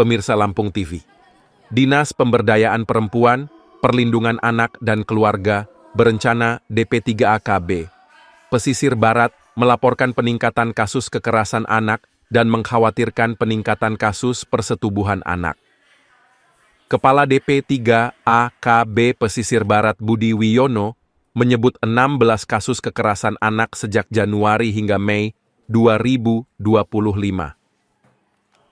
pemirsa Lampung TV. Dinas Pemberdayaan Perempuan, Perlindungan Anak dan Keluarga berencana DP3AKB Pesisir Barat melaporkan peningkatan kasus kekerasan anak dan mengkhawatirkan peningkatan kasus persetubuhan anak. Kepala DP3AKB Pesisir Barat Budi Wiono menyebut 16 kasus kekerasan anak sejak Januari hingga Mei 2025.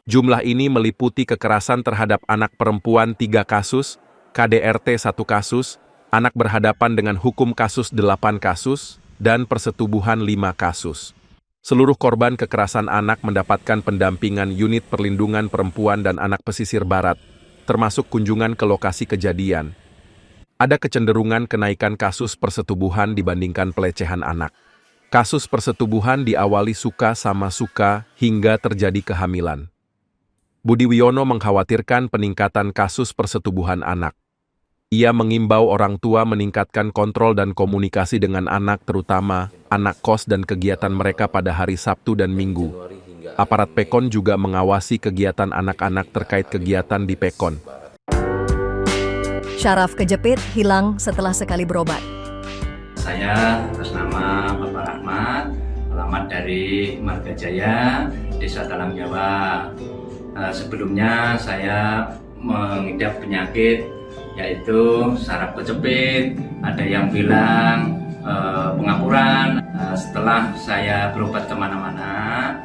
Jumlah ini meliputi kekerasan terhadap anak perempuan 3 kasus, KDRT 1 kasus, anak berhadapan dengan hukum kasus 8 kasus, dan persetubuhan 5 kasus. Seluruh korban kekerasan anak mendapatkan pendampingan Unit Perlindungan Perempuan dan Anak Pesisir Barat, termasuk kunjungan ke lokasi kejadian. Ada kecenderungan kenaikan kasus persetubuhan dibandingkan pelecehan anak. Kasus persetubuhan diawali suka sama suka hingga terjadi kehamilan. Budi Wiono mengkhawatirkan peningkatan kasus persetubuhan anak. Ia mengimbau orang tua meningkatkan kontrol dan komunikasi dengan anak, terutama anak kos dan kegiatan mereka pada hari Sabtu dan Minggu. Aparat Pekon juga mengawasi kegiatan anak-anak terkait kegiatan di Pekon. Syaraf kejepit hilang setelah sekali berobat. Saya atas nama Bapak Rahmat, alamat dari Marga Jaya, Desa Talang Jawa. Sebelumnya saya mengidap penyakit yaitu saraf kejepit, ada yang bilang pengapuran. Setelah saya berobat kemana-mana,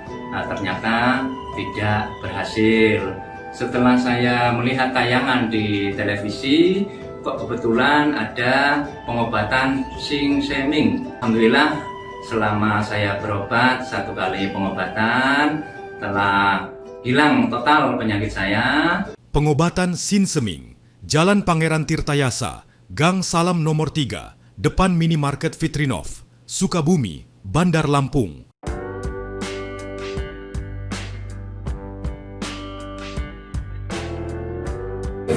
ternyata tidak berhasil. Setelah saya melihat tayangan di televisi, kok kebetulan ada pengobatan sing-seming. Alhamdulillah, selama saya berobat 1 kali pengobatan, telah hilang total penyakit saya. Pengobatan Sinseming, Jalan Pangeran Tirtayasa, Gang Salam nomor 3, depan Minimarket Fitrinov, Sukabumi, Bandar Lampung.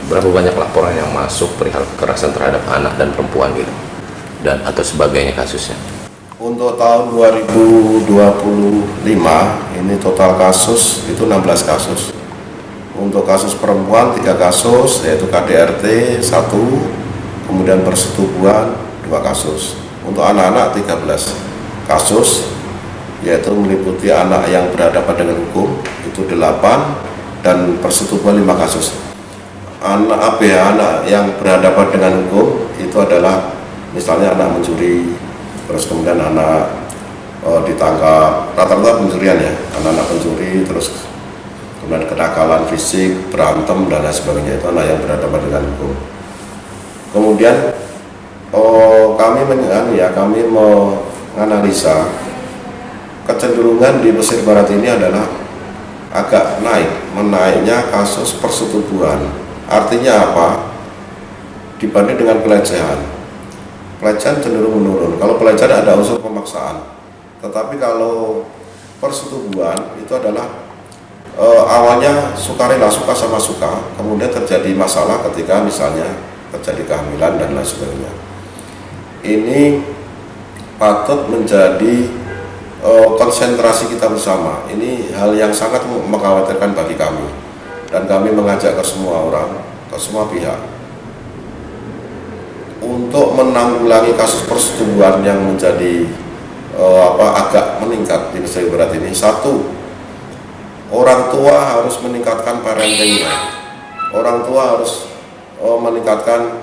Berapa banyak laporan yang masuk perihal kekerasan terhadap anak dan perempuan gitu, dan atau sebagainya kasusnya? Untuk tahun 2025 ini total kasus itu 16 kasus. Untuk kasus perempuan 3 kasus, yaitu KDRT 1, kemudian persetubuhan 2 kasus. Untuk anak-anak 13 kasus, yaitu meliputi anak yang berhadapan dengan hukum itu 8 dan persetubuhan 5 kasus. Anak ABH, anak yang berhadapan dengan hukum itu adalah misalnya anak mencuri, terus kemudian anak ditangkap, rata-rata pencurian ya, anak-anak pencuri, terus kemudian kenakalan fisik, berantem dan lain sebagainya, itu anak yang berhadapan dengan hukum. Kemudian kami menganalisa kecenderungan di Pesisir Barat ini adalah agak menaiknya kasus persetubuhan. Artinya apa? Dibanding dengan pelecehan. Pelecehan cenderung menurun. Kalau pelecehan ada unsur pemaksaan. Tetapi kalau persetubuhan itu adalah awalnya sukarela, suka sama suka, kemudian terjadi masalah ketika misalnya terjadi kehamilan dan lain sebagainya. Ini patut menjadi konsentrasi kita bersama. Ini hal yang sangat mengkhawatirkan bagi kami. Dan kami mengajak ke semua orang, ke semua pihak untuk menanggulangi kasus persetubuhan yang menjadi agak meningkat di Pesisir Barat ini. 1, orang tua harus meningkatkan parentingnya. Orang tua harus meningkatkan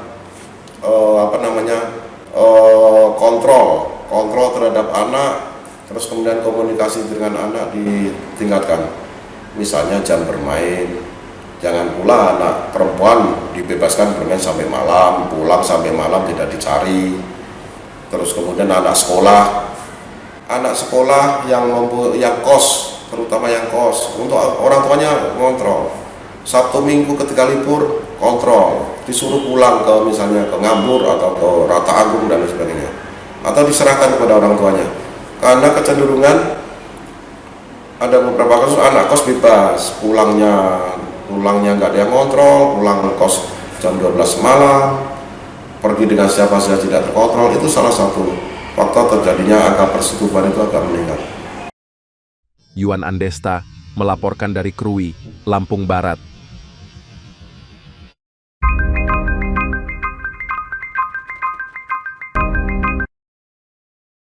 kontrol terhadap anak, terus kemudian komunikasi dengan anak ditingkatkan. Misalnya jam bermain. Jangan pula anak perempuan dibebaskan bermain sampai malam, pulang sampai malam tidak dicari. Terus kemudian anak sekolah yang kos, terutama yang kos, untuk orang tuanya kontrol. Sabtu Minggu ketika libur kontrol, disuruh pulang ke misalnya ke Ngambur atau ke Rata Agung dan lain sebagainya, atau diserahkan kepada orang tuanya. Karena kecenderungan ada beberapa kasus anak kos bebas, pulangnya nggak ada yang kontrol, pulang kos jam 12 malam, pergi dengan siapa saja tidak terkontrol. Itu salah satu faktor terjadinya angka persetubuhan itu agak meningkat. Yuan Andesta melaporkan dari Krui, Lampung Barat.